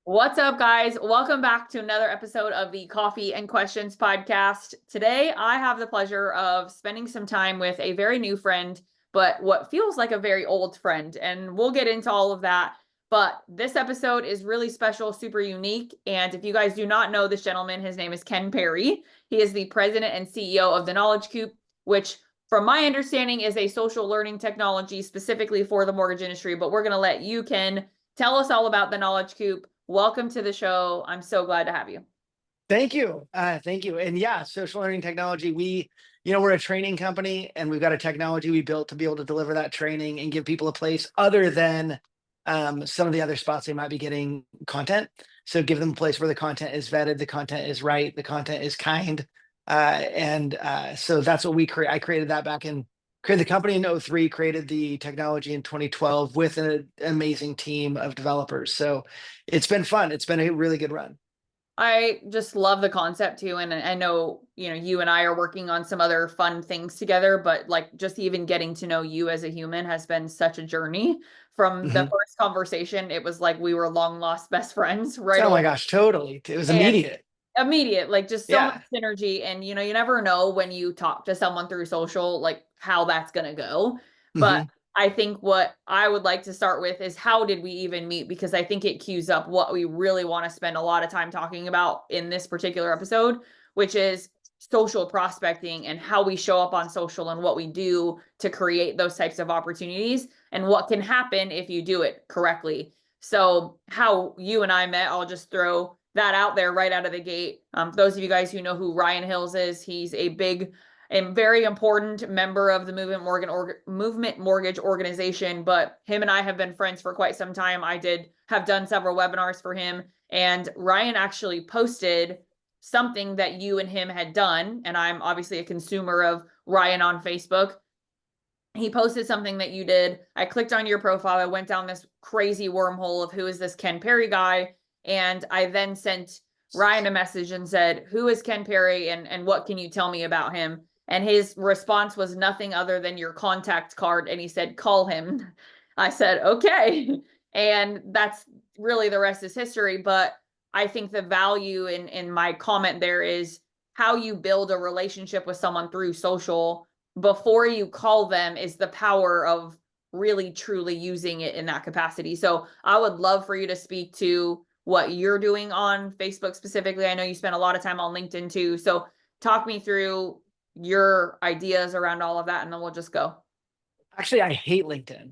What's up, guys? Welcome back to another episode of the Coffee and Questions podcast. Today, I have the pleasure of spending some time with a very new friend, but what feels like a very old friend. And we'll get into all of that. But this episode is really special, super unique. And if you guys do not know this gentleman, his name is Ken Perry. He is the president and CEO of the Knowledge Coop, which, from my understanding, is a social learning technology specifically for the mortgage industry. But we're going to let you, Ken, tell us all about the Knowledge Coop. Welcome to the show. I'm so glad to have you. Thank you. Thank you. And yeah, social learning technology, we're a training company and we've got a technology we built to be able to deliver that training and give people a place other than some of the other spots they might be getting content. So give them a place where the content is vetted, the content is right, the content is kind. So that's what I created that created the company in 03, created the technology in 2012 with an amazing team of developers. So it's been fun. It's been a really good run. I just love the concept too. And I know, you and I are working on some other fun things together, but like just even getting to know you as a human has been such a journey. From the Mhm. first conversation, it was like we were long lost best friends right Oh away. my gosh, totally. It was And immediate. immediate, like just so much Yeah. synergy. And you never know when you talk to someone through social, like how that's gonna go. But Hmm. I think what I would like to start with is how did we even meet? Because I think it cues up what we really want to spend a lot of time talking about in this particular episode, which is social prospecting and how we show up on social and what we do to create those types of opportunities and what can happen if you do it correctly. So, how you and I met, I'll just throw that out there right out of the gate. For those of you guys who know who Ryan Hills is, he's a big and very important member of the Movement Mortgage organization. But him and I have been friends for quite some time. I have done several webinars for him, and Ryan actually posted something that you and him had done. And I'm obviously a consumer of Ryan on Facebook. He posted something that you did. I clicked on your profile. I went down this crazy wormhole of who is this Ken Perry guy. And I then sent Ryan a message and said, who is Ken Perry and what can you tell me about him? And his response was nothing other than your contact card. And he said, call him. I said, okay. And that's really the rest is history. But I think the value in my comment there is how you build a relationship with someone through social before you call them is the power of really truly using it in that capacity. So I would love for you to speak to what you're doing on Facebook specifically. I know you spend a lot of time on LinkedIn too. So talk me through your ideas around all of that and then we'll just go. Actually, I hate LinkedIn.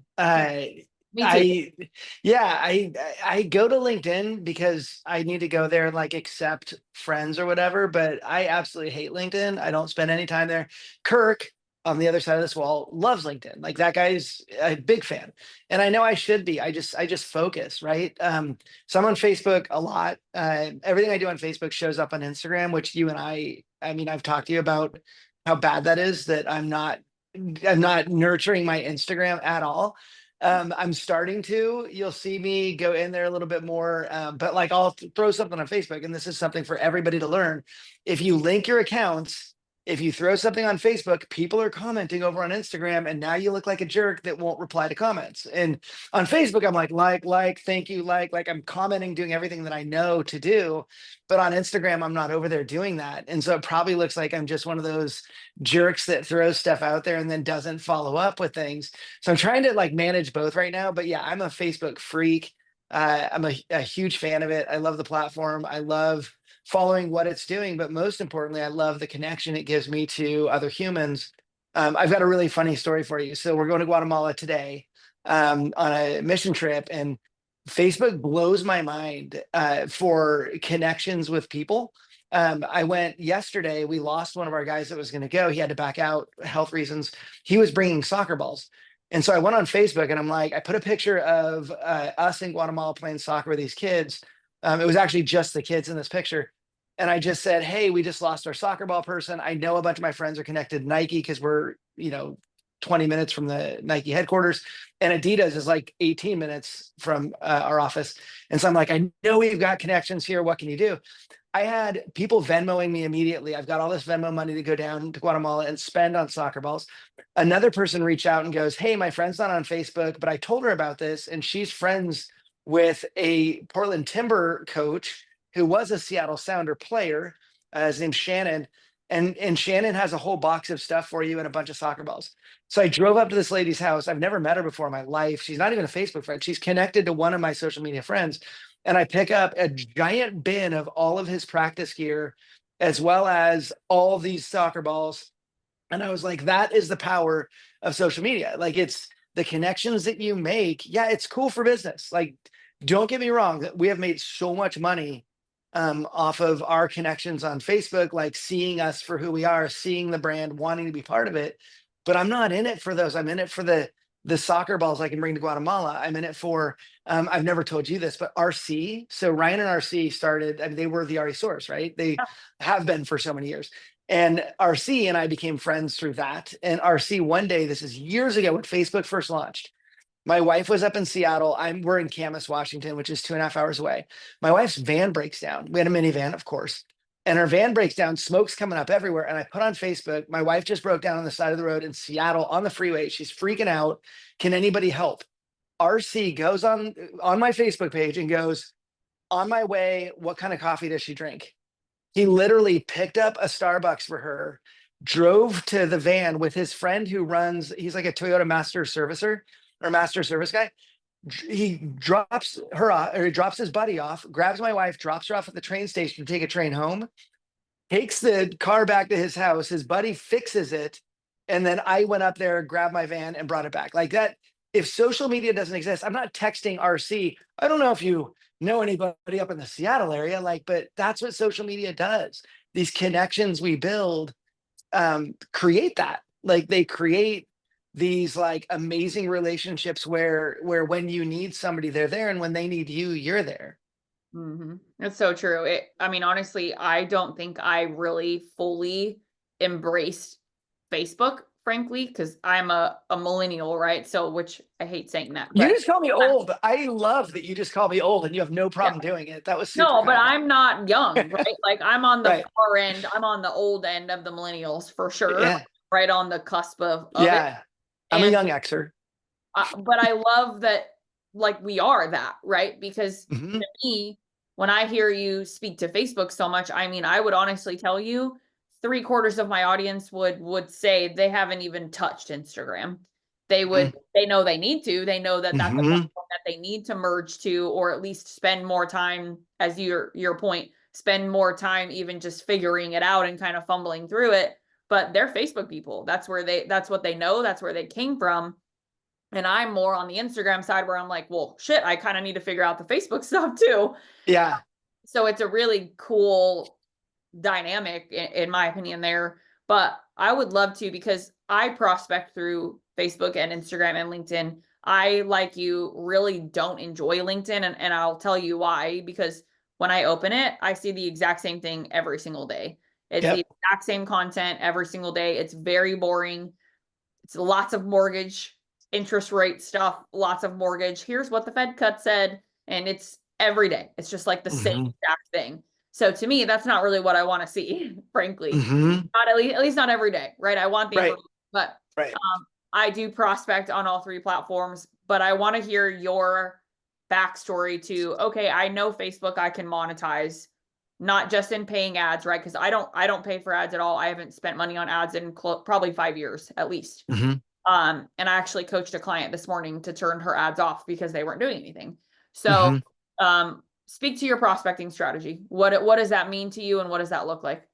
Me too. I yeah, I go to LinkedIn because I need to go there and like accept friends or whatever, but I absolutely hate LinkedIn. I don't spend any time there. Kirk on the other side of this wall loves LinkedIn. Like that guy's a big fan. And I know I should be. I just focus, right? So I'm on Facebook a lot. Everything I do on Facebook shows up on Instagram, which you and I mean, I've talked to you about how bad that is, that I'm not nurturing my Instagram at all. I'm starting to. You'll see me go in there a little bit more, but like I'll throw something on Facebook, and this is something for everybody to learn. If you link your accounts, if you throw something on Facebook, people are commenting over on Instagram, and now you look like a jerk that won't reply to comments. And on Facebook, I'm like, thank you, like I'm commenting, doing everything that I know to do. But on Instagram, I'm not over there doing that, and so it probably looks like I'm just one of those jerks that throws stuff out there and then doesn't follow up with things. So I'm trying to like manage both right now. But yeah, I'm a Facebook freak. I'm a huge fan of it. I love the platform. I love following what it's doing. But most importantly, I love the connection it gives me to other humans. I've got a really funny story for you. So we're going to Guatemala today on a mission trip, and Facebook blows my mind for connections with people. I went yesterday. We lost one of our guys that was going to go. He had to back out, health reasons. He was bringing soccer balls. And so I went on Facebook and I'm like, I put a picture of us in Guatemala playing soccer with these kids. It was actually just the kids in this picture. And I just said, hey, we just lost our soccer ball person. I know a bunch of my friends are connected to Nike because we're, 20 minutes from the Nike headquarters. And Adidas is like 18 minutes from our office. And so I'm like, I know we've got connections here. What can you do? I had people Venmoing me immediately. I've got all this Venmo money to go down to Guatemala and spend on soccer balls. Another person reached out and goes, hey, my friend's not on Facebook, but I told her about this and she's friends with a Portland Timber coach who was a Seattle Sounder player. His name's Shannon. And Shannon has a whole box of stuff for you and a bunch of soccer balls. So I drove up to this lady's house. I've never met her before in my life. She's not even a Facebook friend. She's connected to one of my social media friends. And I pick up a giant bin of all of his practice gear, as well as all these soccer balls. And I was like, that is the power of social media. Like, it's the connections that you make. Yeah, it's cool for business. Like, don't get me wrong, we have made so much money off of our connections on Facebook, like seeing us for who we are, seeing the brand, wanting to be part of it. But I'm not in it for those. I'm in it for the soccer balls I can bring to Guatemala. I'm in it for I've never told you this, but RC. So Ryan and RC started, I mean, they were the RE source, right? They have been for so many years. And RC and I became friends through that. And RC one day, this is years ago when Facebook first launched, my wife was up in Seattle. We're in Camas, Washington, which is 2.5 hours away. My wife's van breaks down. We had a minivan, of course. And her van breaks down, smoke's coming up everywhere. And I put on Facebook, my wife just broke down on the side of the road in Seattle on the freeway. She's freaking out. Can anybody help? RC goes on my Facebook page and goes, on my way, what kind of coffee does she drink? He literally picked up a Starbucks for her, drove to the van with his friend who runs, he's like a Toyota master servicer or master service guy. He drops her off, or he drops his buddy off, grabs my wife, drops her off at the train station to take a train home, takes the car back to his house. His buddy fixes it. And then I went up there, grabbed my van and brought it back. Like that. If social media doesn't exist, I'm not texting RC. I don't know if you know anybody up in the Seattle area, like, but that's what social media does. These connections we build create that. Like, they create these like amazing relationships where when you need somebody, they're there, and when they need you, you're there. That's so true. I mean, honestly, I don't think I really fully embraced Facebook, frankly, because I'm a millennial, right? So, which I hate saying that, You but just call me old, but I love that you just call me old and you have no problem doing it. That was super no, but kind. I'm not young, right? Like, I'm on the Right. far end. I'm on the old end of the millennials for sure, Yeah. right on the cusp of it. Yeah. I'm a And young Xer. but I love that, like, we are that, right? Because Mhm. to me, when I hear you speak to Facebook so much, I mean, I would honestly tell you 3/4 of my audience would say they haven't even touched Instagram. They would, they know they need to, they know that that's a Mhm. platform that they need to merge to, or at least spend more time, as your point, spend more time even just figuring it out and kind of fumbling through it. But they're Facebook people. That's what they know, that's where they came from. And I'm more on the Instagram side where I'm like, well, shit, I kind of need to figure out the Facebook stuff too. Yeah. So it's a really cool dynamic in my opinion there. But I would love to, because I prospect through Facebook and Instagram and LinkedIn. I, like you, really don't enjoy LinkedIn. And I'll tell you why, because when I open it, I see the exact same thing every single day. It's the Yep. exact same content every single day. It's very boring. It's lots of mortgage interest rate stuff, lots of mortgage. Here's what the Fed cut said. And it's every day. It's just like the same Mhm. exact thing. So to me, that's not really what I want to see, frankly. Mhm. Not at least not every day, right? I want the Right. information, but Right. I do prospect on all 3 platforms, but I want to hear your backstory to, okay, I know Facebook I can monetize, not just in paying ads, right? Because I don't pay for ads at all. I haven't spent money on ads in probably 5 years at least. Mhm. And I actually coached a client this morning to turn her ads off because they weren't doing anything. So, Mhm. speak to your prospecting strategy. What does that mean to you, and what does that look like?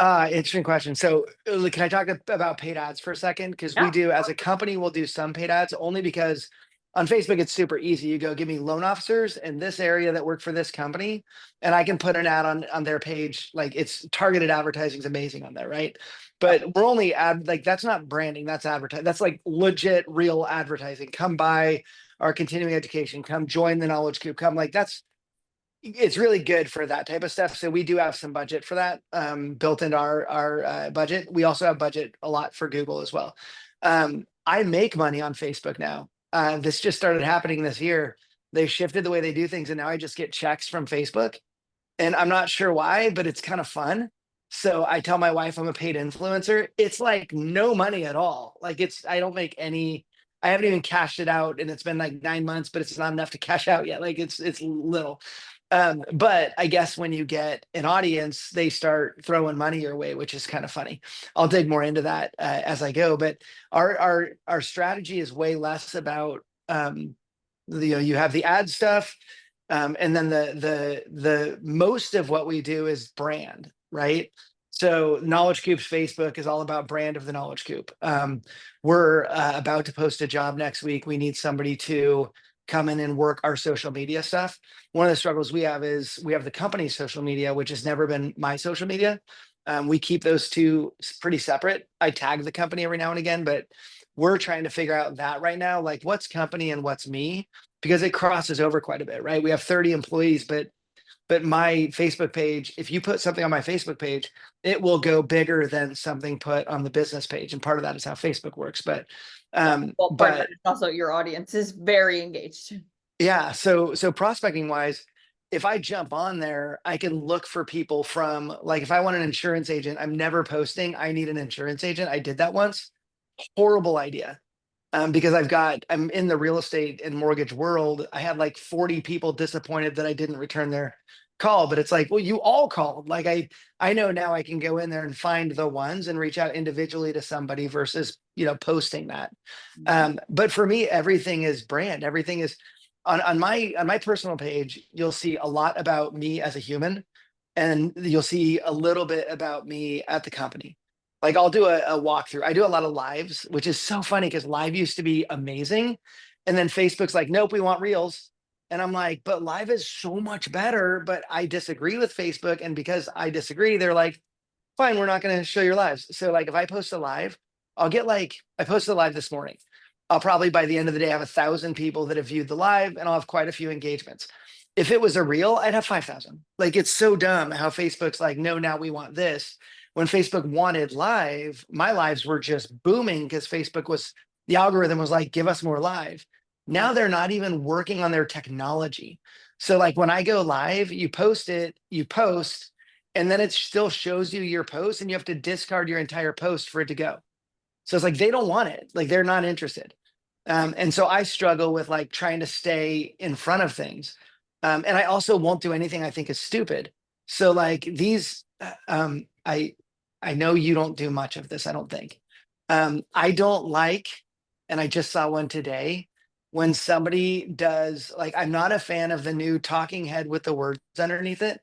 Interesting question. So, can I talk about paid ads for a second? Because we Yeah. do, as a company, we'll do some paid ads only because on Facebook it's super easy. You go, give me loan officers in this area that work for this company, and I can put an ad on their page. Like, it's targeted advertising is amazing on there, right? But we're only like, that's not branding. That's advertising. That's like legit, real advertising. Come buy our continuing education. Come join the Knowledge Coop. Come, like, it's really good for that type of stuff. So we do have some budget for that built into our budget. We also have budget a lot for Google as well. I make money on Facebook now. This just started happening this year. They shifted the way they do things, and now I just get checks from Facebook, and I'm not sure why, but it's kind of fun. So I tell my wife I'm a paid influencer. It's like no money at all. Like, I don't make any. I haven't even cashed it out, and it's been like 9 months, but it's not enough to cash out yet. Like it's little. But I guess when you get an audience, they start throwing money your way, which is kind of funny. I'll dig more into that as I go. But our strategy is way less about you have the ad stuff, and then the most of what we do is brand, right? So Knowledge Coop's Facebook is all about brand of the Knowledge Coop. We're about to post a job next week. We need somebody to come in and work our social media stuff. One of the struggles we have is we have the company's social media, which has never been my social media. We keep those two pretty separate. I tag the company every now and again, but we're trying to figure out that right now, like what's company and what's me, because it crosses over quite a bit, right? We have 30 employees, but my Facebook page, if you put something on my Facebook page, it will go bigger than something put on the business page. And part of that is how Facebook works. But Well, part of it is also your audience is very engaged. yeah, so prospecting wise, if I jump on there, I can look for people from, like, if I want an insurance agent, I'm never posting, I need an insurance agent. I did that once. Horrible idea. Because I'm in the real estate and mortgage world. I had like 40 people disappointed that I didn't return their call, but it's like, well, you all called. Like I know now I can go in there and find the ones and reach out individually to somebody versus, posting that. But for me, everything is brand. Everything is on my personal page. You'll see a lot about me as a human, and you'll see a little bit about me at the company. Like I'll do a walkthrough. I do a lot of lives, which is so funny because live used to be amazing. And then Facebook's like, nope, we want reels. And I'm like, but live is so much better. But I disagree with Facebook. And because I disagree, they're like, fine, we're not going to show your lives. So like if I post a live, I'll get like, I posted a live this morning. I'll probably by the end of the day have 1,000 people that have viewed the live, and I'll have quite a few engagements. If it was a reel, I'd have 5,000. Like it's so dumb how Facebook's like, no, now we want this. When Facebook wanted live, my lives were just booming because the algorithm was like, give us more live. Now they're not even working on their technology. So like when I go live, you post it, and then it still shows you your post, and you have to discard your entire post for it to go. So it's like they don't want it, like they're not interested. And so I struggle with like trying to stay in front of things. And I also won't do anything I think is stupid. So like these, I know you don't do much of this, I don't think. I don't like, and I just saw one today, when somebody does, like, I'm not a fan of the new talking head with the words underneath it.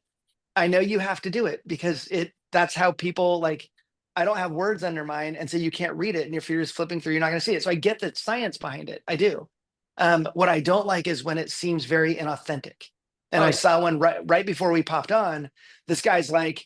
I know you have to do it because that's how people like, I don't have words under mine. And so you can't read it. And if you're just flipping through, you're not going to see it. So I get the science behind it. I do. What I don't like is when it seems very inauthentic. And I saw one right before we popped on. This guy's like,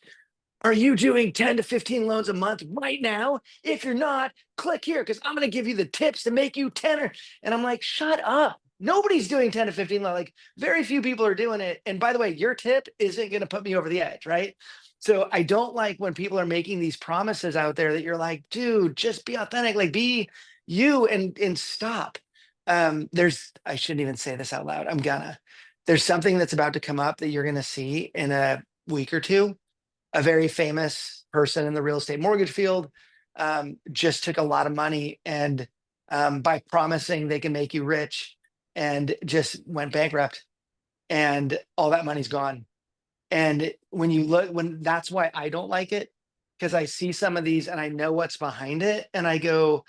are you doing 10 to 15 loans a month right now? If you're not, click here because I'm going to give you the tips to make you 10. And I'm like, shut up. Nobody's doing 10 to 15. Like very few people are doing it. And by the way, your tip isn't going to put me over the edge, right? So I don't like when people are making these promises out there that you're like, dude, just be authentic, like be you and stop. I shouldn't even say this out loud. There's something that's about to come up that you're going to see in a week or two. A very famous person in the real estate mortgage field just took a lot of money and by promising they can make you rich, and just went bankrupt, and all that money's gone. And when that's why I don't like it, because I see some of these and I know what's behind it, and I go,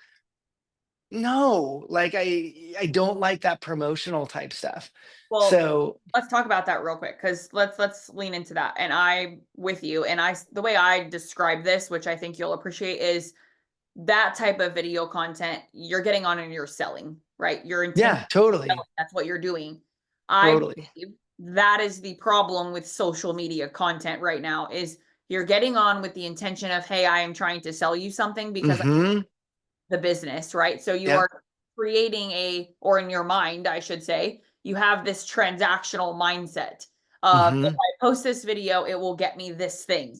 no, like I don't like that promotional type stuff. Well, So let's talk about that real quick, because let's lean into that. And I'm with you. And the way I describe this, which I think you'll appreciate, is that type of video content you're getting on and you're selling, right? You're intending totally. selling. That's what you're doing. I Totally. believe that is the problem with social media content right now, is you're getting on with the intention of, hey, I am trying to sell you something because the business, right? So you are creating or in your mind, I should say, you have this transactional mindset of, if I post this video, it will get me this thing.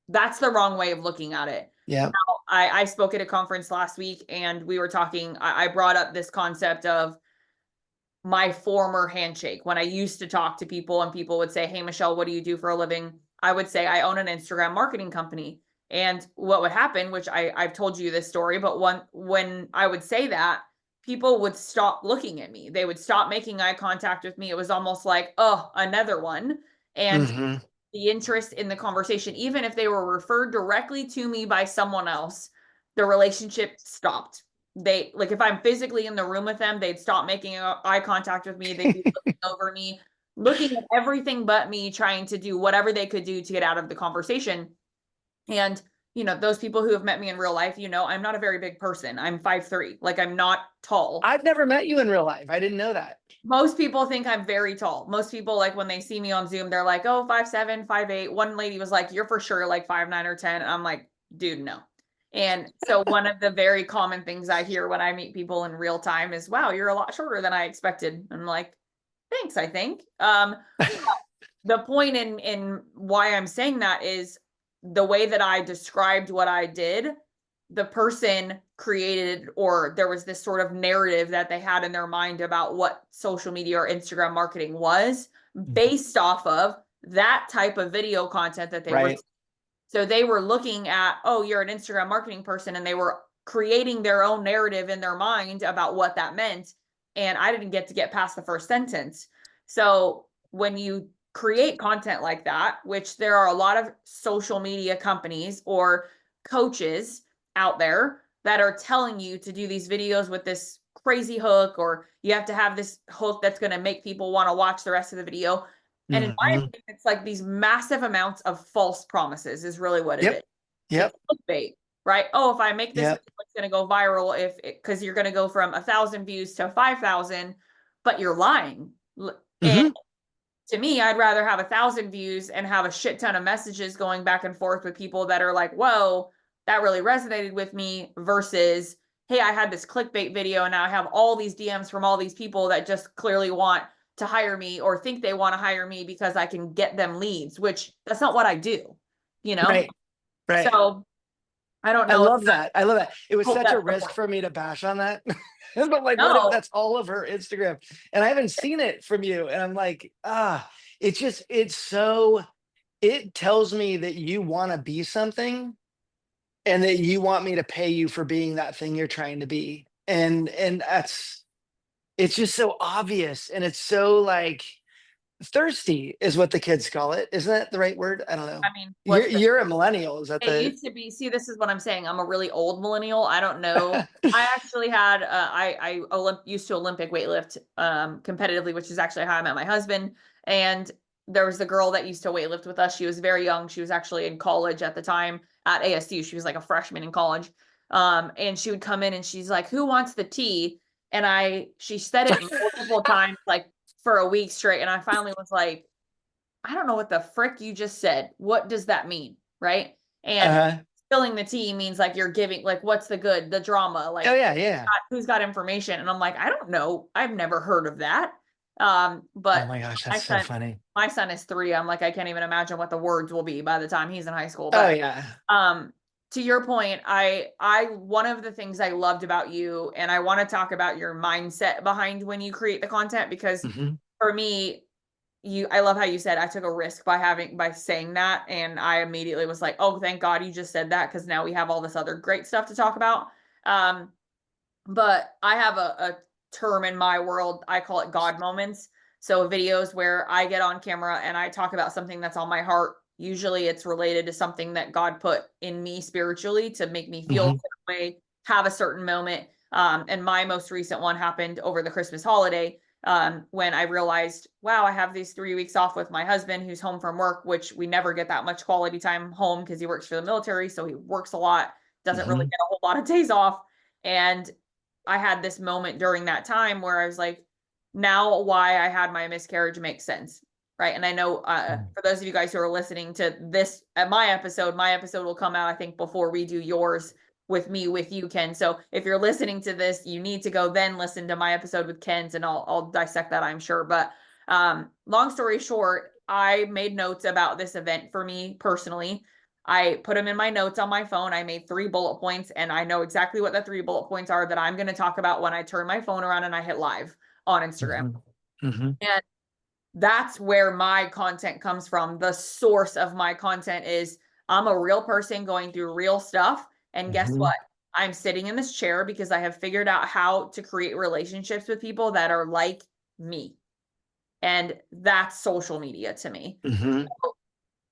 That's the wrong way of looking at it. Yeah. Now, I spoke at a conference last week, and we were talking, I brought up this concept of my former handshake. When I used to talk to people and people would say, hey, Michelle, what do you do for a living? I would say, I own an Instagram marketing company. And what would happen, which I've told you this story, but when I would say that, people would stop looking at me. They would stop making eye contact with me. It was almost like, oh, another one. And the interest in the conversation, even if they were referred directly to me by someone else, the relationship stopped. They, like, if I'm physically in the room with them, they'd stop making eye contact with me. They'd be looking over me, looking at everything but me, trying to do whatever they could do to get out of the conversation. And, you know, those people who have met me in real life, you know, I'm not a very big person. I'm 5'3". Like, I'm not tall. I've never met you in real life. I didn't know that. Most people think I'm very tall. Most people, like, when they see me on Zoom, they're like, oh, 5'7", 5'8". One lady was like, you're for sure like 5'9" or 10. And I'm like, dude, no. And so one of the very common things I hear when I meet people in real time is, wow, you're a lot shorter than I expected. I'm like, thanks, I think. The point in why I'm saying that is the way that I described what I did, the person created, or there was this sort of narrative that they had in their mind about what social media or Instagram marketing was based off of that type of video content that they were. So they were looking at, oh, you're an Instagram marketing person, and they were creating their own narrative in their mind about what that meant. And I didn't get past the first sentence. So when you create content like that, which there are a lot of social media companies or coaches out there that are telling you to do these videos with this crazy hook, or you have to have this hook that's going to make people want to watch the rest of the video. And in my opinion, it's like these massive amounts of false promises is really what it is. Yep. It's clickbait, right? Oh, if I make this, Yep. it's going to go viral because you're going to go from 1,000 views to 5,000, but you're lying. And to me, I'd rather have 1,000 views and have a shit ton of messages going back and forth with people that are like, whoa, that really resonated with me, versus, hey, I had this clickbait video and now I have all these DMs from all these people that just clearly want to hire me or think they want to hire me because I can get them leads, which that's not what I do, you know? Right. So I don't know. I love that. I love that. It was such a that's risk for me to bash on that. But like, what if No, that's all of her Instagram? And I haven't seen it from you. And I'm like, it tells me that you want to be something and that you want me to pay you for being that thing you're trying to be. And it's just so obvious. And it's so like thirsty is what the kids call it. Isn't that the right word? I don't know. I mean, You're a millennial. Is that it used to be, see, this is what I'm saying. I'm a really old millennial. I don't know. I actually had, I used to Olympic weightlift competitively, which is actually how I met my husband. And there was the girl that used to weightlift with us. She was very young. She was actually in college at the time at ASU. She was like a freshman in college. And she would come in and she's like, who wants the tea? And she said it multiple times, like for a week straight. And I finally was like, I don't know what the frick you just said. What does that mean? Right. And spilling the tea means like you're giving, like, what's the good, the drama, like, oh yeah. who's got information? And I'm like, I don't know. I've never heard of that. Oh But my gosh, that's so funny. my son is 3. I'm like, I can't even imagine what the words will be by the time he's in high school. Oh But yeah. to your point, one of the things I loved about you, and I want to talk about your mindset behind when you create the content, because for me, I love how you said I took a risk by saying that, and I immediately was like, oh, thank God you just said that, because now we have all this other great stuff to talk about. But I have a term in my world, I call it God moments. So videos where I get on camera and I talk about something that's on my heart. Usually it's related to something that God put in me spiritually to make me feel a certain way, have a certain moment. And my most recent one happened over the Christmas holiday, when I realized, wow, I have these 3 weeks off with my husband who's home from work, which we never get that much quality time home because he works for the military. So he works a lot, doesn't really get a whole lot of days off. And I had this moment during that time where I was like, now why I had my miscarriage makes sense. Right. And I know for those of you guys who are listening to this at my episode will come out, I think, before we do yours with you, Ken. So if you're listening to this, you need to go then listen to my episode with Ken's, and I'll dissect that, I'm sure. But long story short, I made notes about this event for me personally. I put them in my notes on my phone. I made 3 bullet points, and I know exactly what the 3 bullet points are that I'm going to talk about when I turn my phone around and I hit live on Instagram. And that's where my content comes from. The source of my content is I'm a real person going through real stuff. And guess what? I'm sitting in this chair because I have figured out how to create relationships with people that are like me. And that's social media to me. Hmm.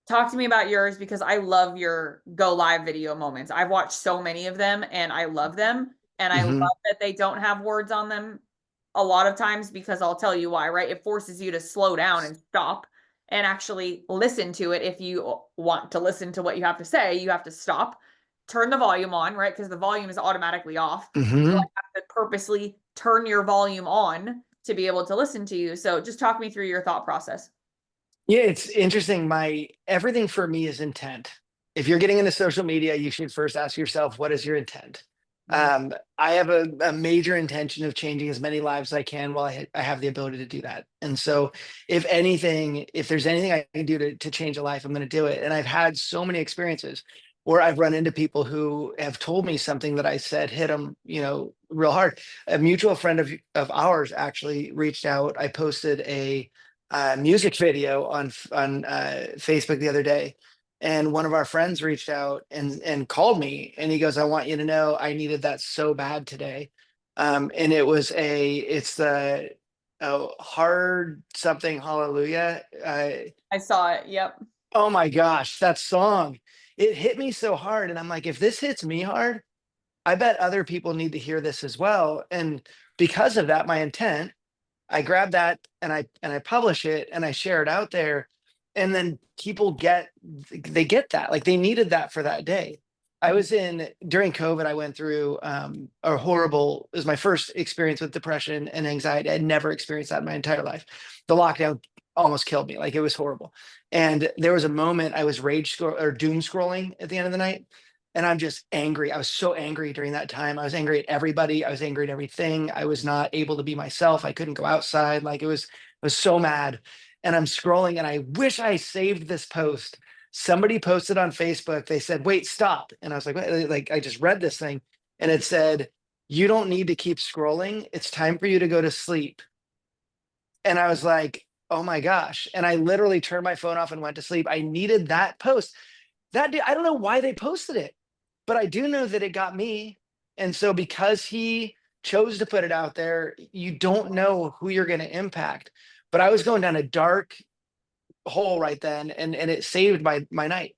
Talk to me about yours because I love your go live video moments. I've watched so many of them and I love them. And I love Hmm. that they don't have words on them a lot of times because I'll tell you why, right? It forces you to slow down and stop and actually listen to it. If you want to listen to what you have to say, you have to stop, turn the volume on, right? Because the volume is automatically off. So I Hmm. have to purposely turn your volume on to be able to listen to you. So just talk me through your thought process. Yeah, it's interesting. My everything for me is intent. If you're getting into social media, you should first ask yourself, what is your intent? Mhm. I have a major intention of changing as many lives as I can while I have the ability to do that. And so, if anything, if there's anything I can do to change a life, I'm going to do it. And I've had so many experiences where I've run into people who have told me something that I said hit them, real hard. A mutual friend of ours actually reached out. I posted a music video on Facebook the other day, and one of our friends reached out and called me, and he goes, "I want you to know I needed that so bad today." And it's the hard something hallelujah. I saw it. Yep. Oh my gosh, that song! It hit me so hard, and I'm like, if this hits me hard, I bet other people need to hear this as well. And because of that, my intent, I grab that and I publish it and I share it out there, and then people get that, like they needed that for that day. I Mhm. was in during COVID. I went through a horrible. It was my first experience with depression and anxiety. I'd never experienced that in my entire life. The lockdown almost killed me. Like it was horrible. And there was a moment I was rage scroll or doom scrolling at the end of the night, and I'm just angry. I was so angry during that time. I was angry at everybody. I was angry at everything. I was not able to be myself. I couldn't go outside. Like I was so mad. And I'm scrolling and I wish I saved this post. Somebody posted on Facebook. They said, "Wait, stop." And I was like, "What?" Like I just read this thing and it said, "You don't need to keep scrolling. It's time for you to go to sleep." And I was like, "Oh my gosh." And I literally turned my phone off and went to sleep. I needed that post. I don't know why they posted it, but I do know that it got me. And so because he chose to put it out there, you don't know who you're going to impact. But I was going down a dark hole right then, and it saved my night.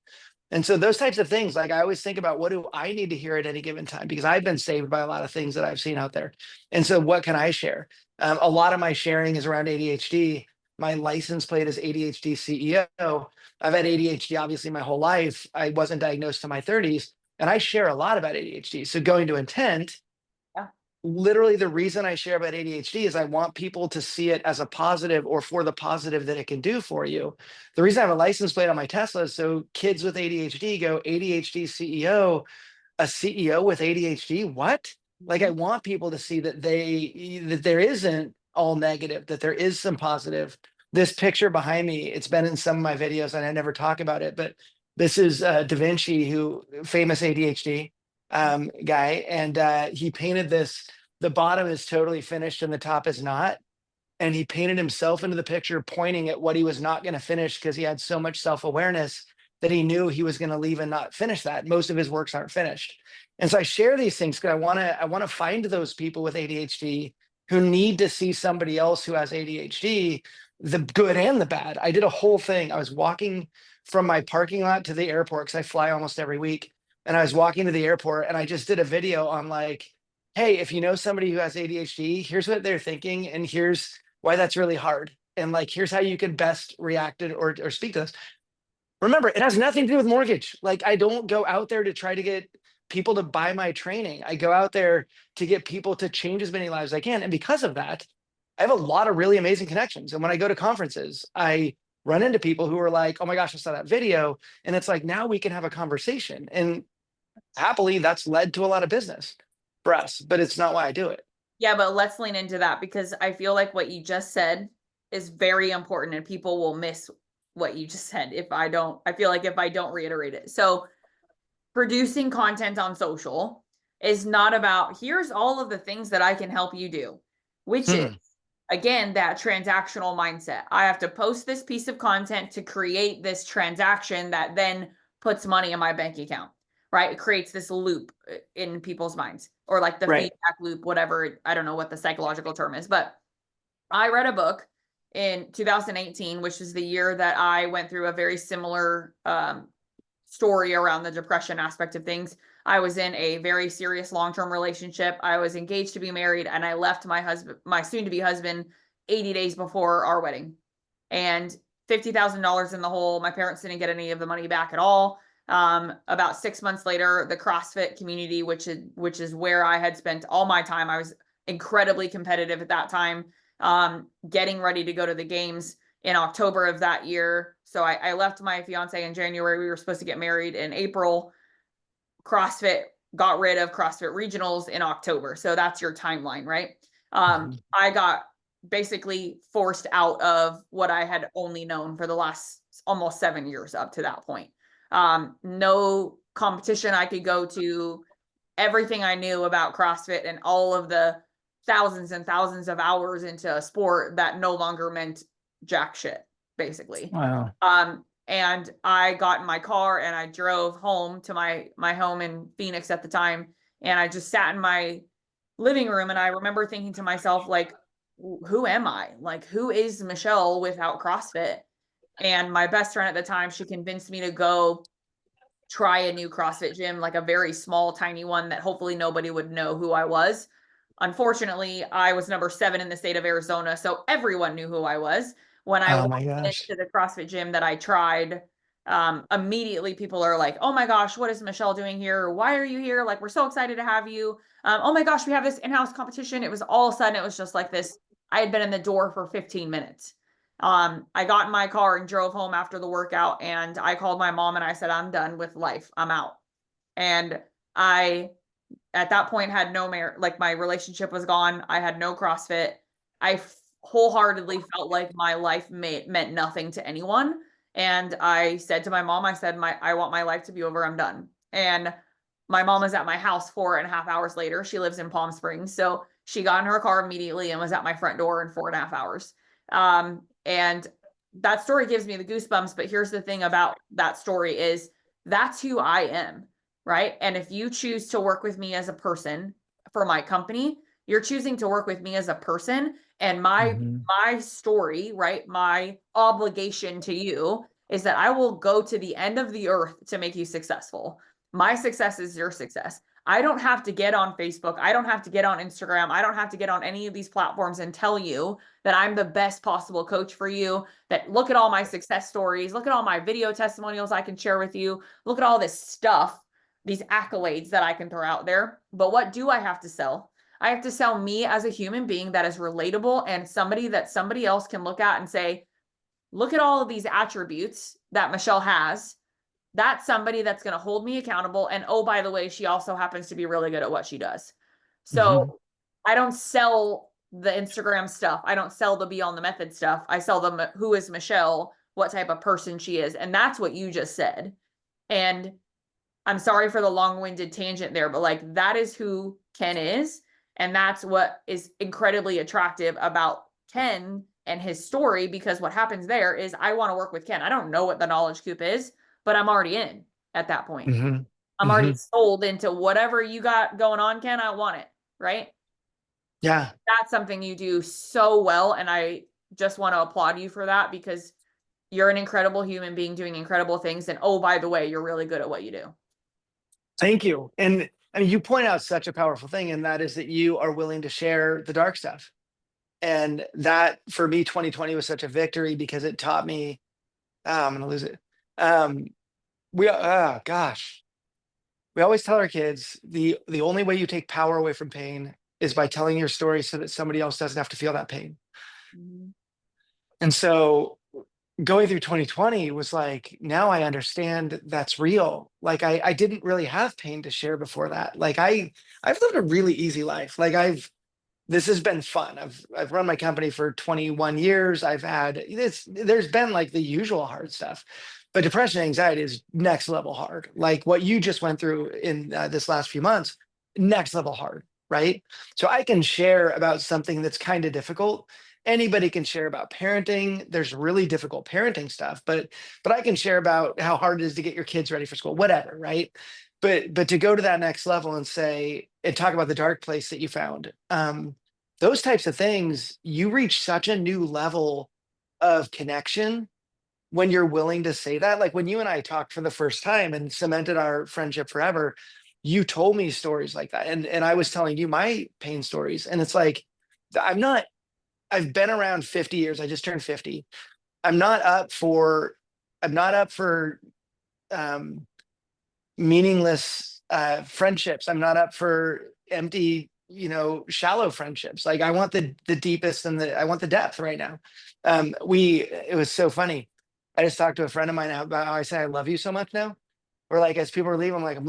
And so those types of things, like I always think about, what do I need to hear at any given time? Because I've been saved by a lot of things that I've seen out there. And so what can I share? A lot of my sharing is around ADHD. My license plate is ADHD CEO. I've had ADHD obviously my whole life. I wasn't diagnosed to my 30s, and I share a lot about ADHD. So going to intent, Yeah. literally the reason I share about ADHD is I want people to see it as a positive, or for the positive that it can do for you. The reason I have a license plate on my Tesla is so kids with ADHD go, "ADHD CEO, a CEO with ADHD? What?" Like I Mhm. want people to see that there isn't all negative, that there is some positive. This picture behind me, it's been in some of my videos and I never talk about it, but this is Da Vinci, who famous ADHD guy, and he painted this. The bottom is totally finished and the top is not, and he painted himself into the picture pointing at what he was not going to finish because he had so much self-awareness that he knew he was going to leave and not finish that. Most of his works aren't finished. And so I share these things because I want to find those people with ADHD who need to see somebody else who has ADHD, the good and the bad. I did a whole thing. I was walking from my parking lot to the airport because I fly almost every week. And I was walking to the airport and I just did a video on like, hey, if you know somebody who has ADHD, here's what they're thinking, and here's why that's really hard. And like, here's how you can best react it or speak to this. Remember, it has nothing to do with mortgage. Like, I don't go out there to try to get people to buy my training. I go out there to get people to change as many lives as I can. And because of that, I have a lot of really amazing connections. And when I go to conferences, I run into people who are like, "Oh my gosh, I saw that video." And it's like, now we can have a conversation. And happily, that's led to a lot of business for us, but it's not why I do it. Yeah, but let's lean into that because I feel like what you just said is very important and people will miss what you just said if I don't, I feel like if I don't reiterate it. So, producing content on social is not about here's all of the things that I can help you do, which is Hmm. again that transactional mindset. I have to post this piece of content to create this transaction that then puts money in my bank account. right? It creates this loop in people's minds, or like the Right. feedback loop, whatever. I don't know what the psychological term is, but I read a book in 2018, which is the year that I went through a very similar story around the depression aspect of things. I was in a very serious long-term relationship. I was engaged to be married, and I left my husband, my soon-to-be husband, 80 days before our wedding. And $50,000 in the hole. My parents didn't get any of the money back at all. About 6 months later, the CrossFit community, which is where I had spent all my time. I was incredibly competitive at that time, getting ready to go to the games in October of that year. So I left my fiance in January. We were supposed to get married in April. CrossFit got rid of CrossFit regionals in October. So that's your timeline, right? I got basically forced out of what I had only known for the last almost 7 years up to that point. No competition I could go to, everything I knew about CrossFit and all of the thousands and thousands of hours into a sport that no longer meant jack shit, basically. Wow. And I got in my car and I drove home to my home in Phoenix at the time, and I just sat in my living room, and I remember thinking to myself, like, who am I? Like, who is Michelle without CrossFit? And my best friend at the time, she convinced me to go try a new CrossFit gym, like a very small, tiny one that hopefully nobody would know who I was. Unfortunately, I was number 7 in the state of Arizona, so everyone knew who I was. When I Oh walked my gosh. into the CrossFit gym that I tried, immediately people are like, "Oh my gosh, what is Michelle doing here? Why are you here? Like, we're so excited to have you. Oh my gosh, we have this in-house competition." It was all of a sudden, it was just like this. I had been in the door for 15 minutes. I got in my car and drove home after the workout, and I called my mom and I said, "I'm done with life. I'm out." And I, at that point, had no like, my relationship was gone. I had no CrossFit. I wholeheartedly felt like my life meant nothing to anyone. And I said to my mom, I said, I want my life to be over. I'm done. And my mom was at my house 4.5 hours later. She lives in Palm Springs. So she got in her car immediately and was at my front door in 4.5 hours. And that story gives me the goosebumps. But here's the thing about that story is that's who I am, right? And if you choose to work with me as a person for my company, you're choosing to work with me as a person. And Mhm. my story, right? My obligation to you is that I will go to the end of the earth to make you successful. My success is your success. I don't have to get on Facebook. I don't have to get on Instagram. I don't have to get on any of these platforms and tell you that I'm the best possible coach for you. That look at all my success stories. Look at all my video testimonials I can share with you. Look at all this stuff, these accolades that I can throw out there. But what do I have to sell? I have to sell me as a human being that is relatable and somebody that somebody else can look at and say, look at all of these attributes that Michelle has. That's somebody that's going to hold me accountable. And oh, by the way, she also happens to be really good at what she does. Mhm. So I don't sell the Instagram stuff. I don't sell the Beyond the Method stuff. I sell them who is Michelle, what type of person she is. And that's what you just said. And I'm sorry for the long-winded tangent there, but like that is who Ken is. And that's what is incredibly attractive about Ken and his story, because what happens there is I want to work with Ken. I don't know what the Knowledge Coop is, but I'm already in at that point. Mhm. I'm already Mhm. sold into whatever you got going on, Ken. I want it. Right. Yeah. That's something you do so well. And I just want to applaud you for that, because you're an incredible human being doing incredible things. And oh, by the way, you're really good at what you do. Thank you. And I mean, you point out such a powerful thing, and that is that you are willing to share the dark stuff. And that for me, 2020 was such a victory because it taught me, I'm going to lose it. Um, gosh, we always tell our kids the only way you take power away from pain is by telling your story so that somebody else doesn't have to feel that pain. Mhm. And so going through 2020 was like, now I understand that's real. Like I didn't really have pain to share before that. Like I've lived a really easy life. Like this has been fun. I've run my company for 21 years. I've had this, there's been like the usual hard stuff, but depression and anxiety is next level hard. Like what you just went through in this last few months, next level hard, right? So I can share about something that's kind of difficult. Anybody can share about parenting. There's really difficult parenting stuff, but I can share about how hard it is to get your kids ready for school, whatever, right? but to go to that next level and say and talk about the dark place that you found, those types of things, you reach such a new level of connection when you're willing to say that. Like when you and I talked for the first time and cemented our friendship forever, you told me stories like that, and I was telling you my pain stories, and it's like I'm not. I've been around 50 years. I just turned 50. I'm not up for. I'm not up for um, meaningless friendships. I'm not up for empty, shallow friendships. Like I want the deepest and I want the depth right now. It was so funny. I just talked to a friend of mine about how I say I love you so much now. Or like as people are leaving, I'm like, I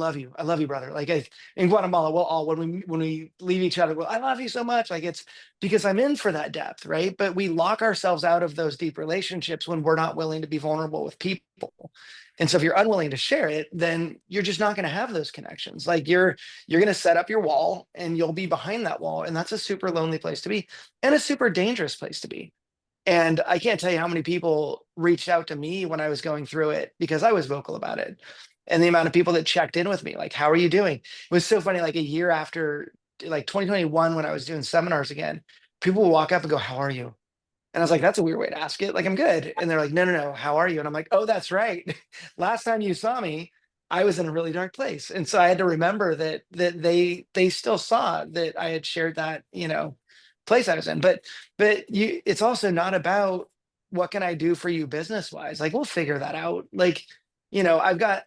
love you, brother. Like in Guatemala, we'll all when we leave each other, well, I love you so much. Like it's because I'm in for that depth, right? But we lock ourselves out of those deep relationships when we're not willing to be vulnerable with people. And so if you're unwilling to share it, then you're just not going to have those connections. Like you're going to set up your wall and you'll be behind that wall. And that's a super lonely place to be and a super dangerous place to be. And I can't tell you how many people reached out to me when I was going through it because I was vocal about it. And the amount of people that checked in with me, like, how are you doing? It was so funny. Like a year after, like 2021, when I was doing seminars again, people will walk up and go, how are you? And I was like, that's a weird way to ask it. Like, I'm good. And they're like, no, no, no. How are you? And I'm like, oh, that's right. Last time you saw me, I was in a really dark place. And so I had to remember that they still saw that I had shared that, place I was in. But it's also not about what can I do for you business wise. Like we'll figure that out. Like, I've got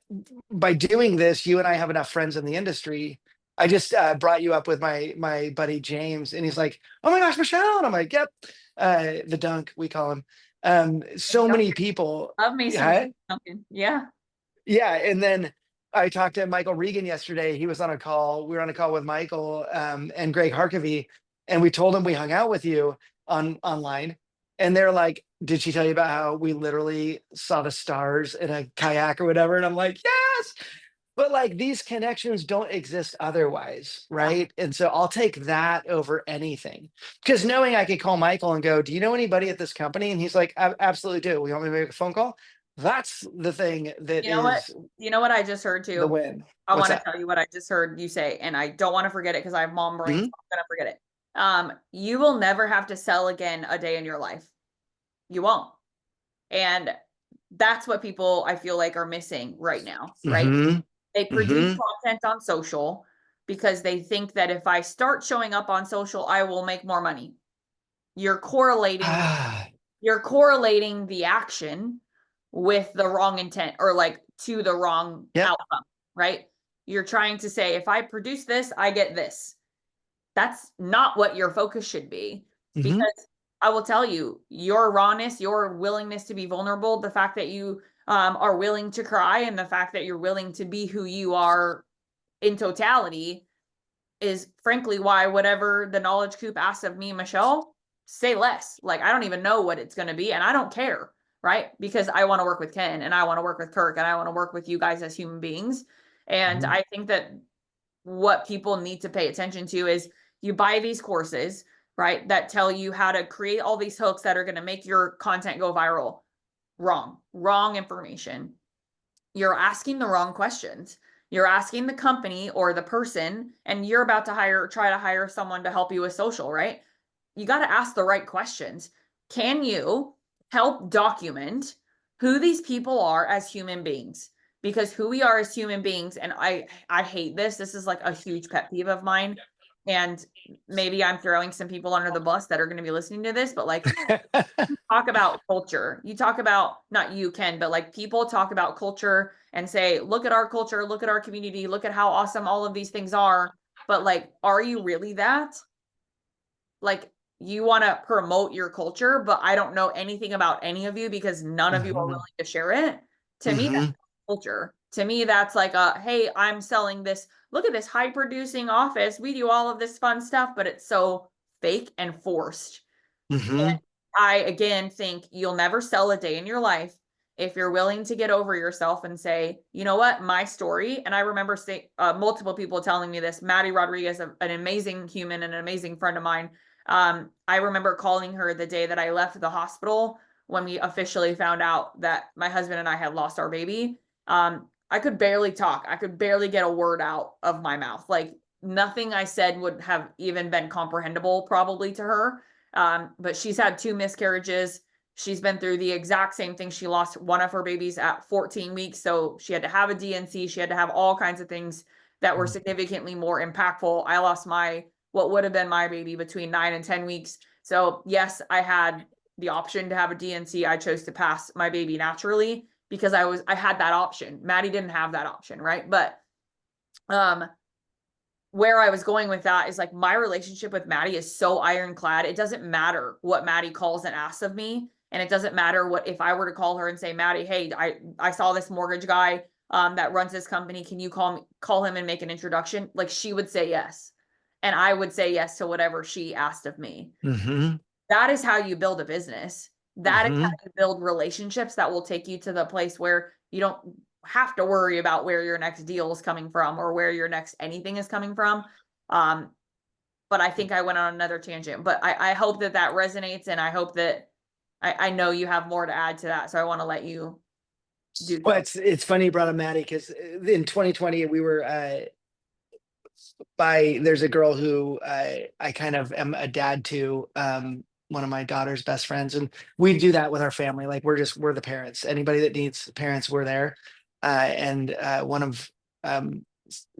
by doing this, you and I have enough friends in the industry. I just brought you up with my buddy James, and he's like, "Oh my gosh, Michelle!" And I'm like, "Yep." The dunk, we call him. So many people. Love me some Yeah, Duncan. Yeah. yeah. And then I talked to Michael Regan yesterday. He was on a call. We were on a call with Michael and Greg Harkavy, and we told him we hung out with you online. And they're like, "Did she tell you about how we literally saw the stars in a kayak or whatever?" And I'm like, "Yes." But like these connections don't exist otherwise, right? And so I'll take that over anything. Because knowing I could call Michael and go, "Do you know anybody at this company?" And he's like, Absolutely do. We want me to make a phone call?" That's the thing that You know what? is You know what I just heard the too? win. I What's want to that? tell you what I just heard you say, and I don't want to forget it because I have mom brain, so Mhm. I'm gonna forget it. You will never have to sell again a day in your life. You won't. And that's what people I feel like are missing right now, right? Mhm. They produce Mhm. content on social because they think that if I start showing up on social, I will make more money. You're correlating Ah. you're correlating the action with the wrong intent or like to the wrong Yep. outcome, right? You're trying to say, if I produce this, I get this. That's not what your focus should be. Mhm. Because I will tell you, your rawness, your willingness to be vulnerable, the fact that you are willing to cry, and the fact that you're willing to be who you are in totality is frankly why whatever the Knowledge Coop asks of me, Michelle, say less. Like, I don't even know what it's going to be, and I don't care, right? Because I want to work with Ken, and I want to work with Kirk, and I want to work with you guys as human beings. And Mhm. I think that what people need to pay attention to is you buy these courses, right, that tell you how to create all these hooks that are going to make your content go viral. Wrong information. You're asking the wrong questions. You're asking the company or the person, and you're about to try to hire someone to help you with social, right? You got to ask the right questions. Can you help document who these people are as human beings? Because who we are as human beings, and I hate this. This is like a huge pet peeve of mine. And maybe I'm throwing some people under the bus that are going to be listening to this, but like talk about culture. You talk about, not you, Ken, but like people talk about culture and say, look at our culture, look at our community, look at how awesome all of these things are. But like, are you really that? Like, you want to promote your culture, but I don't know anything about any of you because none of you are Mhm. willing to share it. To me, that's Mhm. culture. To me, that's like hey, I'm selling this. Look at this high producing office. We do all of this fun stuff, but it's so fake and forced. Mhm. I again think you'll never sell a day in your life if you're willing to get over yourself and say, you know what, my story. And I remember multiple people telling me this. Maddie Rodriguez, an amazing human and an amazing friend of mine. I remember calling her the day that I left the hospital when we officially found out that my husband and I had lost our baby. I could barely talk. I could barely get a word out of my mouth. Like nothing I said would have even been comprehensible probably to her. But she's had 2 miscarriages. She's been through the exact same thing. She lost one of her babies at 14 weeks. So she had to have a DNC. She had to have all kinds of things that were significantly more impactful. I lost what would have been my baby between 9 and 10 weeks. So yes, I had the option to have a DNC. I chose to pass my baby naturally because I had that option. Maddie didn't have that option, right? But where I was going with that is like my relationship with Maddie is so ironclad. It doesn't matter what Maddie calls and asks of me. And it doesn't matter what if I were to call her and say, Maddie, hey, I saw this mortgage guy that runs this company. Can you call him and make an introduction? Like she would say yes. And I would say yes to whatever she asked of me. Mm-hmm. That is how you build a business. That is how you build relationships that will take you to the place where you don't have to worry about where your next deal is coming from or where your next anything is coming from. But I think I went on another tangent, but I hope that resonates. And I hope that I know you have more to add to that. So I want to let you do Well, so. it's funny you brought up Maddie because in 2020 we were there's a girl who I kind of am a dad to, one of my daughter's best friends, and we do that with our family. Like we're the parents. Anybody that needs parents, we're there. And one of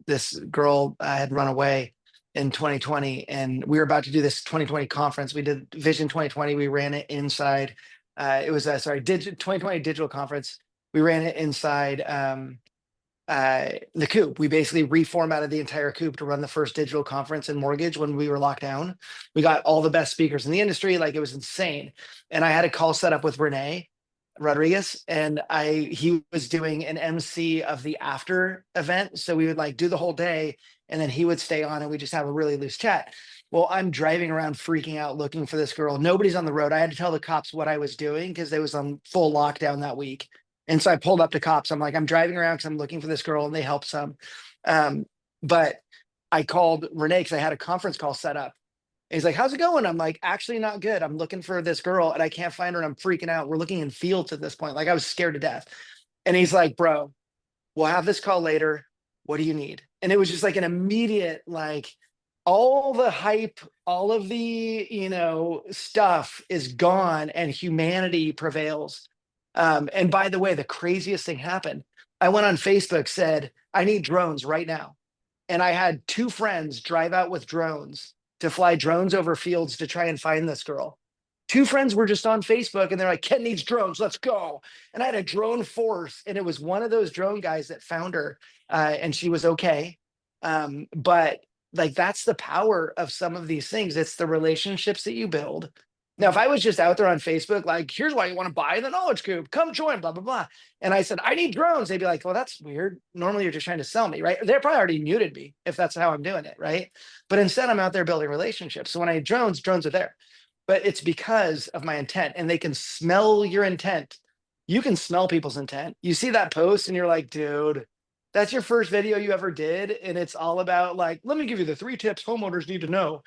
this girl had run away in 2020, and we were about to do this 2020 conference. We did Vision 2020. We ran it inside. It was 2020 digital conference. We ran it inside the Coop. We basically reformatted the entire Coop to run the first digital conference in mortgage when we were locked down. We got all the best speakers in the industry. Like it was insane. And I had a call set up with Renee Rodriguez, and he was doing an MC of the after event. So we would like do the whole day, and then he would stay on and we just have a really loose chat. Well, I'm driving around freaking out looking for this girl. Nobody's on the road. I had to tell the cops what I was doing because they was on full lockdown that week. And so I pulled up to cops. I'm like, I'm driving around because I'm looking for this girl, and they helped some. But I called Renee because I had a conference call set up. And he's like, how's it going? I'm like, actually not good. I'm looking for this girl and I can't find her and I'm freaking out. We're looking in fields at this point. Like I was scared to death. And he's like, bro, we'll have this call later. What do you need? And it was just like an immediate, like all the hype, all of the, stuff is gone and humanity prevails. And by the way, the craziest thing happened. I went on Facebook, said, I need drones right now. And I had 2 friends drive out with drones to fly drones over fields to try and find this girl. 2 friends were just on Facebook and they're like, Ken needs drones, let's go. And I had a drone force, and it was one of those drone guys that found her, and she was okay. But like that's the power of some of these things. It's the relationships that you build. Now, if I was just out there on Facebook, like, here's why you want to buy the Knowledge Coop, come join, blah, blah, blah. And I said, I need drones. They'd be like, well, that's weird. Normally you're just trying to sell me, right? They're probably already muted me if that's how I'm doing it, right? But instead I'm out there building relationships. So when I need drones are there. But it's because of my intent, and they can smell your intent. You can smell people's intent. You see that post and you're like, dude, that's your first video you ever did. And it's all about like, let me give you the 3 tips homeowners need to know.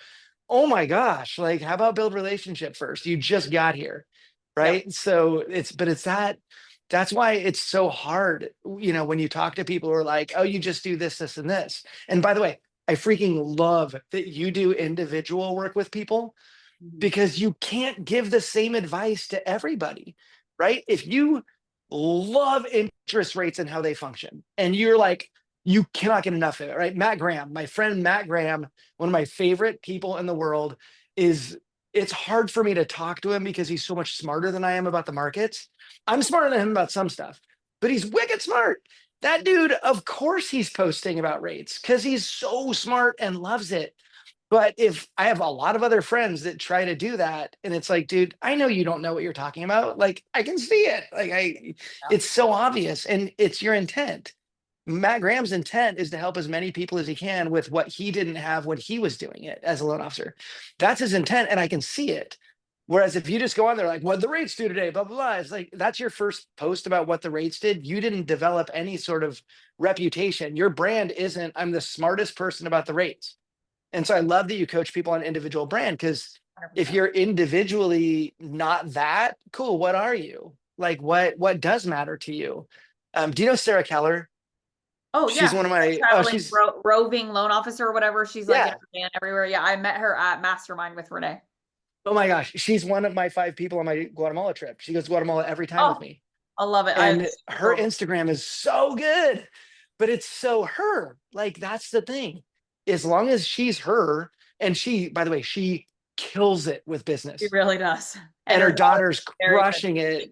Oh my gosh, like how about build relationship first? You just got here, right? Yep. So that's why it's so hard, when you talk to people who are like, oh, you just do this, this, and this. And by the way, I freaking love that you do individual work with people, because you can't give the same advice to everybody, right? If you love interest rates and how they function, and you're like, you cannot get enough of it, right? Matt Graham, my friend Matt Graham, one of my favorite people in the world, it's hard for me to talk to him because he's so much smarter than I am about the markets. I'm smarter than him about some stuff, but he's wicked smart. That dude, of course he's posting about rates because he's so smart and loves it. But if I have a lot of other friends that try to do that, and it's like, dude, I know you don't know what you're talking about. Like, I can see it. It's so obvious, and it's your intent. Matt Graham's intent is to help as many people as he can with what he didn't have when he was doing it as a loan officer. That's his intent, and I can see it. Whereas if you just go on there like, what the rates do today, blah, blah, blah, it's like, that's your first post about what the rates did. You didn't develop any sort of reputation. Your brand isn't, I'm the smartest person about the rates. And so I love that you coach people on individual brand, because if 100%. you're individually not that, cool, what are you? Like what does matter to you? Do you know Sarah Keller? Oh She's yeah, one of she's my, a oh, traveling she's, roving loan officer or whatever. She's like in yeah. a van everywhere. Yeah, I met her at Mastermind with Renee. Oh my gosh. She's one of my 5 people on my Guatemala trip. She goes to Guatemala every time with Oh, me. I love it. And She's her adorable. Instagram is so good, but it's so her. Like, that's the thing. As long as she's her, and she, by the way, she kills it with She business, really does. And and her her daughter daughter's is very good. crushing it.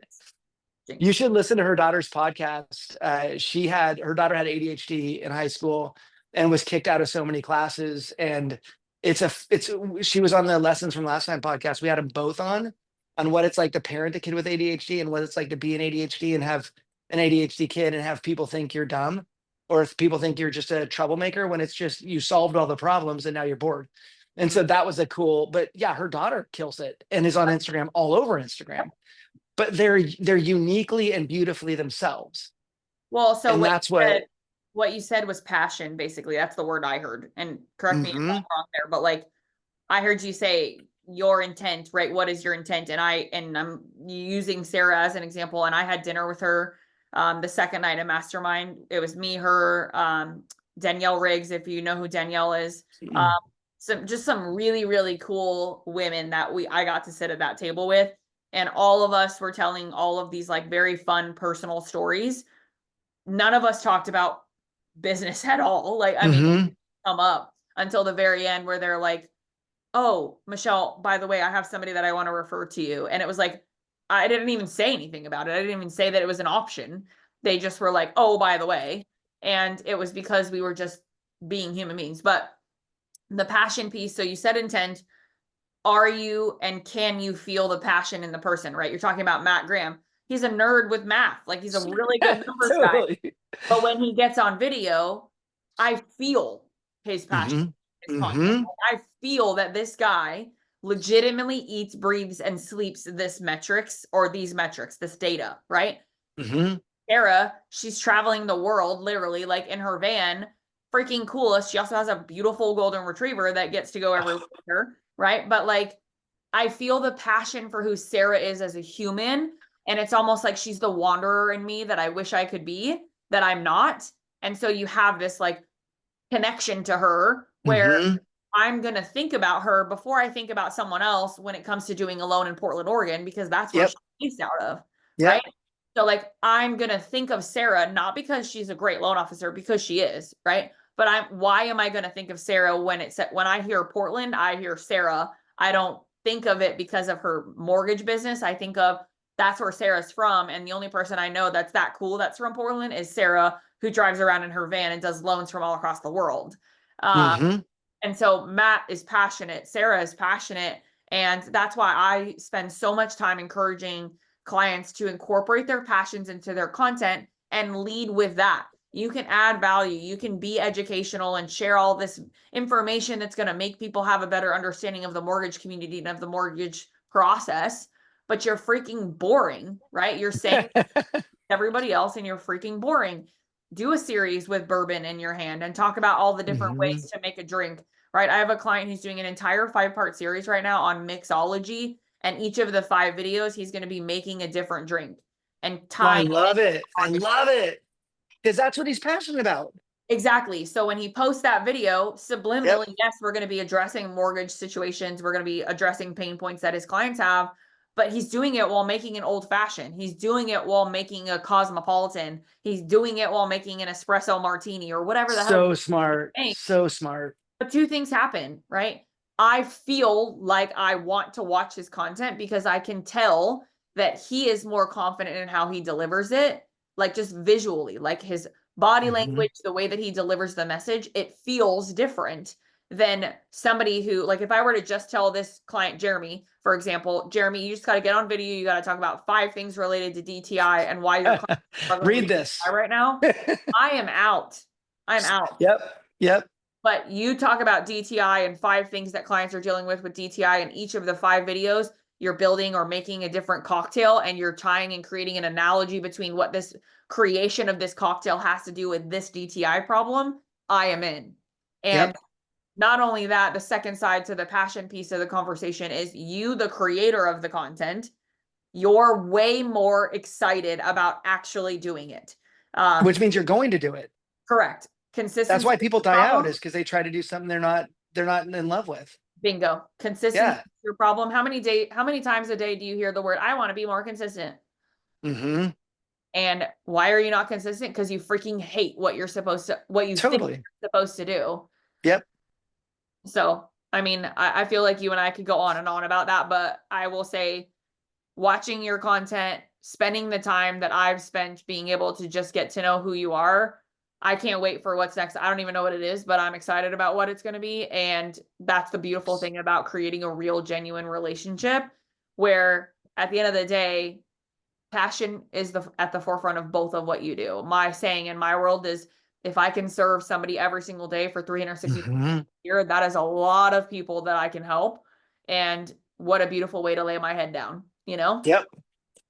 You Jinx. should listen to her daughter's podcast. Her daughter had ADHD in high school and was kicked out of so many classes. And she was on the Lessons from Last Time podcast. We had them both on what it's like to parent a kid with ADHD and what it's like to be an ADHD and have an ADHD kid and have people think you're dumb, or if people think you're just a troublemaker, when it's just you solved all the problems and now you're bored. And Mhm. so that was a cool, but yeah, her daughter kills it and is on Instagram, all over Instagram, but they're uniquely and beautifully themselves. Well, so And that's what. what you said was passion, basically. That's the word I heard. And correct me if I'm Hmm. wrong there, but like I heard you say your intent, right? What is your intent? And I'm using Sarah as an example. And I had dinner with her the second night of Mastermind. It was me, her, Danielle Riggs, if you know who Danielle is. Um, some really, really cool women that I got to sit at that table with. And all of us were telling all of these like very fun personal stories. None of us talked about business at all. Like, I mean, it Hmm. didn't come up until the very end where they're like, oh, Michelle, by the way, I have somebody that I want to refer to you. And it was like, I didn't even say anything about it. I didn't even say that it was an option. They just were like, oh, by the way. And it was because we were just being human beings. But the passion piece, so you said intent. Are you and can you feel the passion in the person, right? You're talking about Matt Graham. He's a nerd with math. Like he's a really good numbers guy. Totally. But when he gets on video, I feel his passion, Hmm. his content. Hmm. I feel that this guy legitimately eats, breathes, and sleeps this metrics or these metrics, this data, right? Hmm. Sarah, she's traveling the world literally, like in her van, freaking coolest. She also has a beautiful golden retriever that gets to go everywhere with her, right? But like, I feel the passion for who Sarah is as a human. And it's almost like she's the wanderer in me that I wish I could be, that I'm not. And so you have this like connection to her where Hmm. I'm going to think about her before I think about someone else when it comes to doing Alone in Portland, Oregon, because that's where Yep. she's based out of, right? Yep. So like I'm going to think of Sarah not because she's a great loan officer, because she is, right? But why am I going to think of Sarah when I hear Portland, I hear Sarah. I don't think of it because of her mortgage business. I think of that's where Sarah's from, and the only person I know that's that cool that's from Portland is Sarah, who drives around in her van and does loans from all across the world. Um, Hmm. and so Matt is passionate, Sarah is passionate, and that's why I spend so much time encouraging clients to incorporate their passions into their content and lead with that. You can add value, you can be educational and share all this information that's going to make people have a better understanding of the mortgage community and of the mortgage process, but you're freaking boring, right? You're saying everybody else and you're freaking boring. Do a series with bourbon in your hand and talk about all the different Hmm. ways to make a drink, right? I have a client who's doing an entire 5-part series right now on mixology, and each of the 5 videos, he's going to be making a different drink and Oh, I tying love it. I it. love it. Because that's what he's passionate about. Exactly. So when he posts that video, Yep. subliminally, yes, we're going to be addressing mortgage situations. We're going to be addressing pain points that his clients have, but he's doing it while making an old fashioned. He's doing it while making a cosmopolitan. He's doing it while making an espresso martini or whatever the hell So he's smart. saying. So smart. But two things happen, right? I feel like I want to watch his content because I can tell that he is more confident in how he delivers it, like just visually, like his body Hmm. language, the way that he delivers the message, it feels different than somebody who, like, if I were to just tell this client, Jeremy, for example, Jeremy, you just got to get on video. You got to talk about 5 things related to DTI and why your client is struggling Read with this. DTI right now. I am out. I'm out. Yep. Yep. But you talk about DTI and 5 things that clients are dealing with DTI, and each of the 5 videos, you're building or making a different cocktail, and you're tying and creating an analogy between what this creation of this cocktail has to do with this DTI problem. I am in. And Yep. not only that, the second side to the passion piece of the conversation is you, the creator of the content, you're way more excited about actually doing it. Which means you're going to do it. Correct. That's Consistency why is people the die out, problem. is because they try to do something they're not in love with. Bingo. Consistency Yeah. is your problem. How many times a day do you hear the word, I want to be more consistent? Mm-hmm. And why are you not consistent? Because you freaking hate what what you think Totally. you're supposed to do. Yep. So, I mean, I feel like you and I could go on and on about that, but I will say watching your content, spending the time that I've spent being able to just get to know who you are. I can't wait for what's next. I don't even know what it is, but I'm excited about what it's going to be. And that's the beautiful thing about creating a real, genuine relationship where at the end of the day, passion is at the forefront of both of what you do. My saying in my world is if I can serve somebody every single day for 360 Mm-hmm. year, that is a lot of people that I can help. And what a beautiful way to lay my head down, you know? Yep.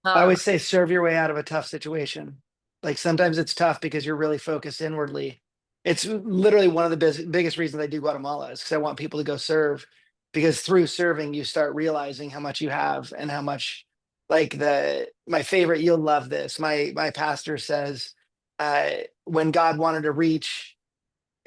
I Um, always say serve your way out of a tough situation. Like sometimes it's tough because you're really focused inwardly. It's literally one of the biggest reasons I do Guatemala is because I want people to go serve, because through serving you start realizing how much you have and how much, like, my favorite, you'll love this. My pastor says, uh, when God wanted to reach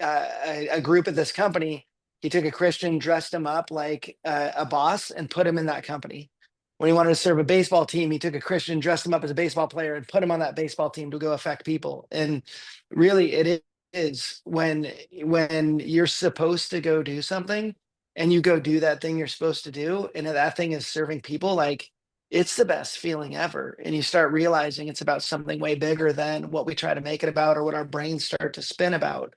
a group at this company, he took a Christian, dressed him up like a boss, and put him in that company. When he wanted to serve a baseball team, he took a Christian, dressed him up as a baseball player, and put him on that baseball team to go affect people. And really, it is when you're supposed to go do something and you go do that thing you're supposed to do, and that thing is serving people, like, it's the best feeling ever. And you start realizing it's about something way bigger than what we try to make it about or what our brains start to spin about.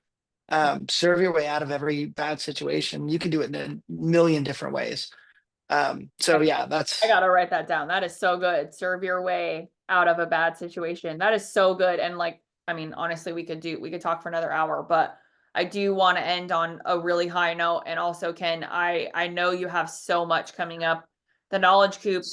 Serve your way out of every bad situation. You can do it in a million different ways. So yeah, I that's gotta write that down. That is so good. Serve your way out of a bad situation. That is so good. And like, I mean, honestly, we could talk for another hour, but I do want to end on a really high note. And also, Ken, I know you have so much coming up. The Knowledge Coop,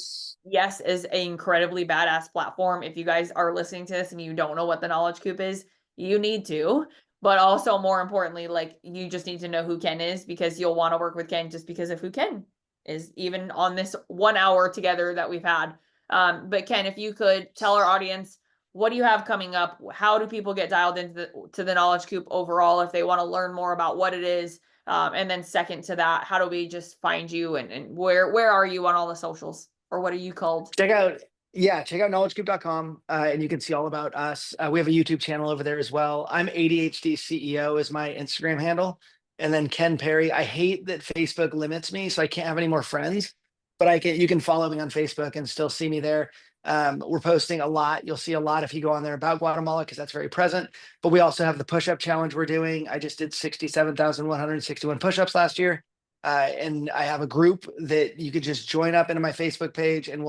yes, is an incredibly badass platform. If you guys are listening to this and you don't know what the Knowledge Coop is, you need to. But also, more importantly, like you just need to know who Ken is because you'll want to work with Ken just because of who Ken is, even on this 1 hour together that we've had. But Ken, if you could tell our audience, what do you have coming up? How do people get dialed into the Knowledge Coop overall if they want to learn more about what it is? And then second to that, how do we just find you and where are you on all the socials, or what are you called? check out yeah, check out knowledgecoop.com, and you can see all about us. We have a YouTube channel over there as well. I'm ADHD CEO is my Instagram handle. And then Ken Perry. I hate that Facebook limits me, so I can't have any more friends, but you can follow me on Facebook and still see me there. We're posting a lot. You'll see a lot if you go on there about Guatemala, because that's very present. But we also have the push-up challenge we're doing. I just did 67,161 push-ups last year. And I have a group that you could just join up into my Facebook page, and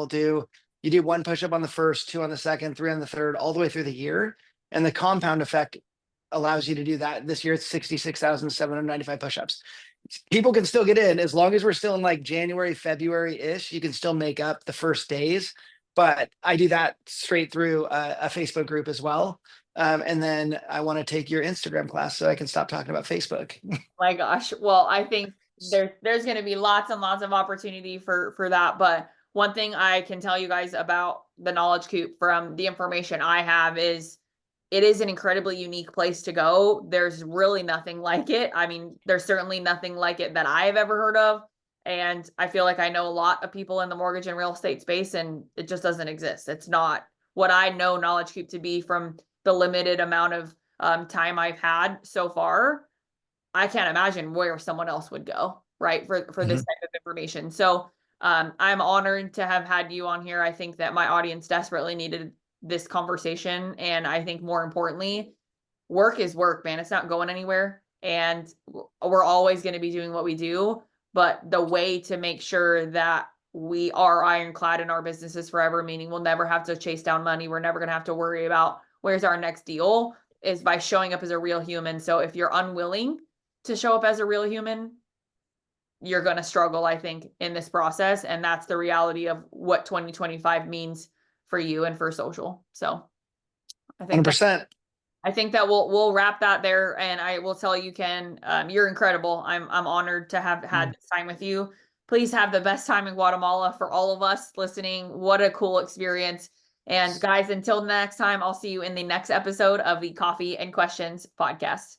you do one push-up on the first, two on the second, three on the third, all the way through the year. And the compound effect allows you to do that. This year it's 66,795 push-ups. People can still get in as long as we're still in like January, February-ish. You can still make up the first days. But I do that straight through a Facebook group as well. And then I want to take your Instagram class so I can stop talking about Facebook. My gosh. Well, I think there's going to be lots and lots of opportunity for that. But one thing I can tell you guys about the Knowledge Coop from the information I have is it is an incredibly unique place to go. There's really nothing like it. I mean, there's certainly nothing like it that I've ever heard of. And I feel like I know a lot of people in the mortgage and real estate space, and it just doesn't exist. It's not what I know Knowledge Coop to be from the limited amount of time I've had so far. I can't imagine where someone else would go, right? For this Mhm. type of information. So I'm honored to have had you on here. I think that my audience desperately needed this conversation. And I think more importantly, work is work, man. It's not going anywhere. And we're always going to be doing what we do. But the way to make sure that we are ironclad in our businesses forever, meaning we'll never have to chase down money. We're never going to have to worry about where's our next deal, is by showing up as a real human. So if you're unwilling to show up as a real human, you're going to struggle, I think, in this process. And that's the reality of what 2025 means for you and for social. So I think that 100%. we'll wrap that there. And I will tell you, Ken, you're incredible. I'm honored to have had this time with you. Please have the best time in Guatemala for all of us listening. What a cool experience. And guys, until next time, I'll see you in the next episode of the Coffee and Questions podcast.